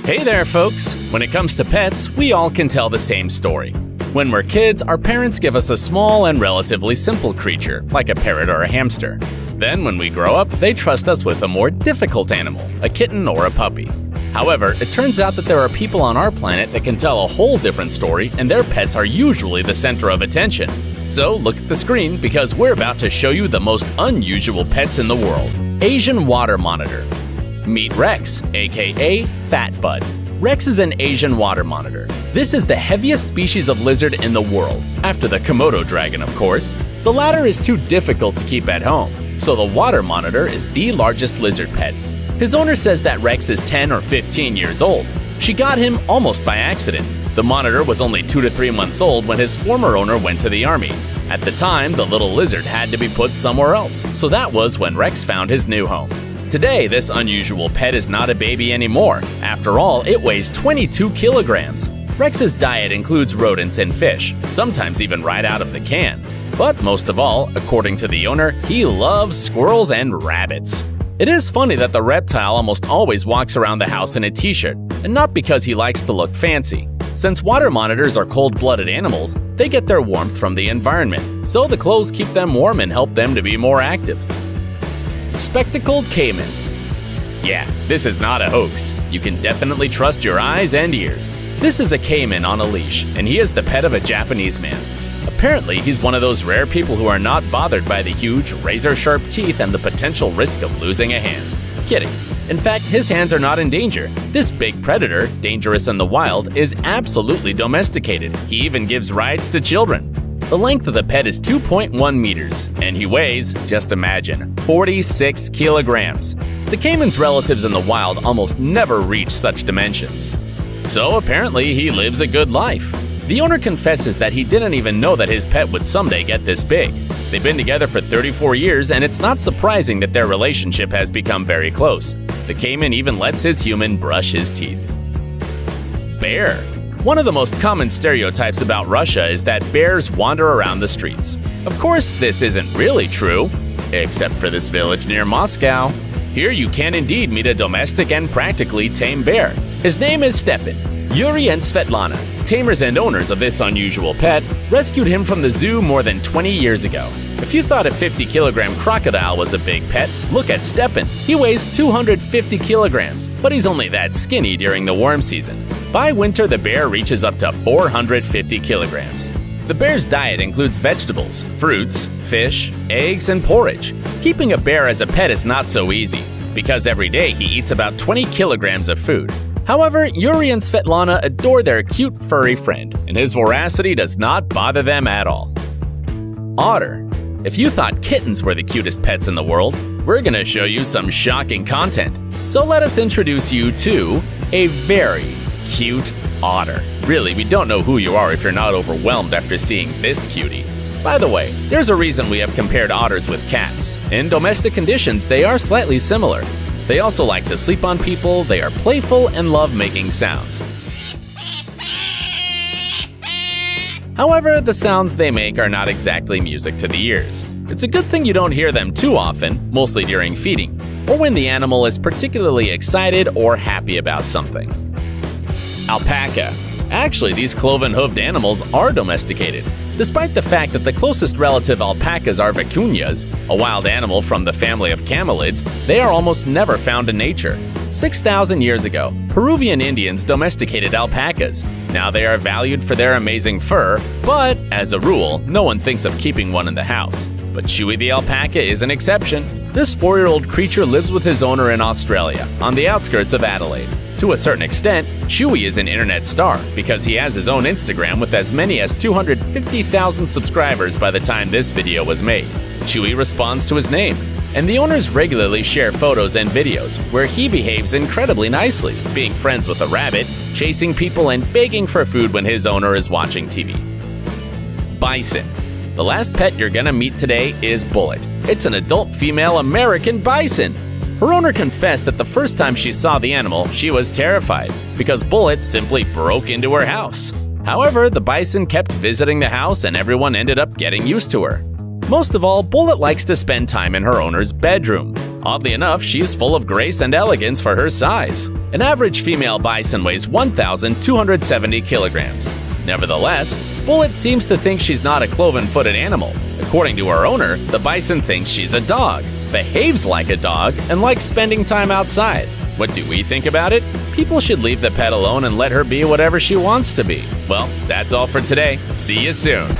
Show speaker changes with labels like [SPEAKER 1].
[SPEAKER 1] Hey there, folks! When it comes to pets, we all can tell the same story. When we're kids, our parents give us a small and relatively simple creature, like a parrot or a hamster. Then, when we grow up, they trust us with a more difficult animal, a kitten or a puppy. However, it turns out that there are people on our planet that can tell a whole different story, and their pets are usually the center of attention. So look at the screen, because we're about to show you the most unusual pets in the world. Asian water monitor. Meet Rex, aka Fat Bud. Rex is an Asian water monitor. This is the heaviest species of lizard in the world, after the Komodo dragon, of course. The latter is too difficult to keep at home, so the water monitor is the largest lizard pet. His owner says that Rex is 10 or 15 years old. She got him almost by accident. The monitor was only 2 to 3 months old when his former owner went to the army. At the time, the little lizard had to be put somewhere else, so that was when Rex found his new home. Today, this unusual pet is not a baby anymore. After all, it weighs 22 kilograms. Rex's diet includes rodents and fish, sometimes even right out of the can. But most of all, according to the owner, he loves squirrels and rabbits. It is funny that the reptile almost always walks around the house in a t-shirt, and not because he likes to look fancy. Since water monitors are cold-blooded animals, they get their warmth from the environment, so the clothes keep them warm and help them to be more active. Spectacled Caiman. Yeah, this is not a hoax. You can definitely trust your eyes and ears. This is a caiman on a leash, and he is the pet of a Japanese man. Apparently, he's one of those rare people who are not bothered by the huge, razor-sharp teeth and the potential risk of losing a hand. Kidding. In fact, his hands are not in danger. This big predator, dangerous in the wild, is absolutely domesticated. He even gives rides to children. The length of the pet is 2.1 meters, and he weighs, just imagine, 46 kilograms. The caiman's relatives in the wild almost never reach such dimensions. So apparently he lives a good life. The owner confesses that he didn't even know that his pet would someday get this big. They've been together for 34 years, and it's not surprising that their relationship has become very close. The caiman even lets his human brush his teeth. Bear. One of the most common stereotypes about Russia is that bears wander around the streets. Of course, this isn't really true, except for this village near Moscow. Here you can indeed meet a domestic and practically tame bear. His name is Stepan. Yuri and Svetlana, tamers and owners of this unusual pet, rescued him from the zoo more than 20 years ago. If you thought a 50-kilogram crocodile was a big pet, look at Stepan. He weighs 250 kilograms, but he's only that skinny during the warm season. By winter, the bear reaches up to 450 kilograms. The bear's diet includes vegetables, fruits, fish, eggs, and porridge. Keeping a bear as a pet is not so easy, because every day he eats about 20 kilograms of food. However, Yuri and Svetlana adore their cute furry friend, and his voracity does not bother them at all. Otter. If you thought kittens were the cutest pets in the world, we're gonna show you some shocking content. So let us introduce you to a very cute otter. Really, we don't know who you are if you're not overwhelmed after seeing this cutie. By the way, there's a reason we have compared otters with cats. In domestic conditions, they are slightly similar. They also like to sleep on people, they are playful, and love making sounds. However, the sounds they make are not exactly music to the ears. It's a good thing you don't hear them too often, mostly during feeding, or when the animal is particularly excited or happy about something. Alpaca. Actually, these cloven-hooved animals are domesticated. Despite the fact that the closest relative alpacas are vicuñas, a wild animal from the family of camelids, they are almost never found in nature. 6,000 years ago, Peruvian Indians domesticated alpacas. Now they are valued for their amazing fur, but, as a rule, no one thinks of keeping one in the house. But Chewy the alpaca is an exception. This 4-year-old creature lives with his owner in Australia, on the outskirts of Adelaide. To a certain extent, Chewy is an internet star because he has his own Instagram with as many as 250,000 subscribers by the time this video was made. Chewy responds to his name, and the owners regularly share photos and videos where he behaves incredibly nicely, being friends with a rabbit, chasing people, and begging for food when his owner is watching TV. Bison. The last pet you're gonna meet today is Bullet. It's an adult female American bison. Her owner confessed that the first time she saw the animal, she was terrified because Bullet simply broke into her house. However, the bison kept visiting the house and everyone ended up getting used to her. Most of all, Bullet likes to spend time in her owner's bedroom. Oddly enough, she's full of grace and elegance for her size. An average female bison weighs 1,270 kilograms. Nevertheless, Bullet seems to think she's not a cloven-footed animal. According to her owner, the bison thinks she's a dog, behaves like a dog, and likes spending time outside. What do we think about it? People should leave the pet alone and let her be whatever she wants to be. Well, that's all for today. See you soon.